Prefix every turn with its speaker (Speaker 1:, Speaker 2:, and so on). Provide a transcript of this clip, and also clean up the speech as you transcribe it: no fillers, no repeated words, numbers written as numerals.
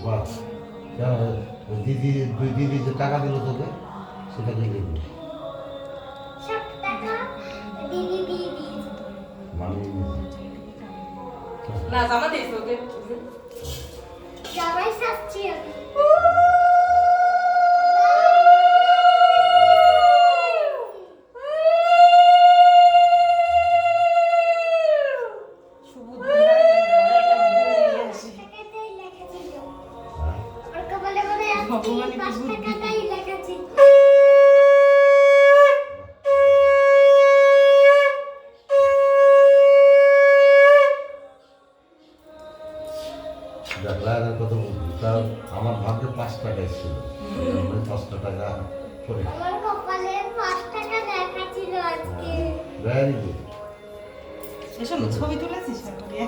Speaker 1: বাহ দিদি দুই দিদি যে টাকা দিল তোকে সেটা কি দিবি
Speaker 2: সব টাকা দিদি দিয়ে দিয়েছে।
Speaker 1: মানে
Speaker 3: না জামা দিয়েছে ওকে
Speaker 2: জামাই সাজছি আমি। টাকাটাই লেখা ছিল। ওর কপালে মনে হয় আজকে এই 5 টাকাটাই লেখা ছিল।
Speaker 1: দেখলাম কত বুদ্ধি তার আমার ভাগ্যে 5 টাকা এসেছিল 5 টাকা করে
Speaker 2: আমার কপালে 5 টাকা লেখা ছিল আজকে।
Speaker 1: ভেরি গুড
Speaker 4: এসব ছবি তুলেছিস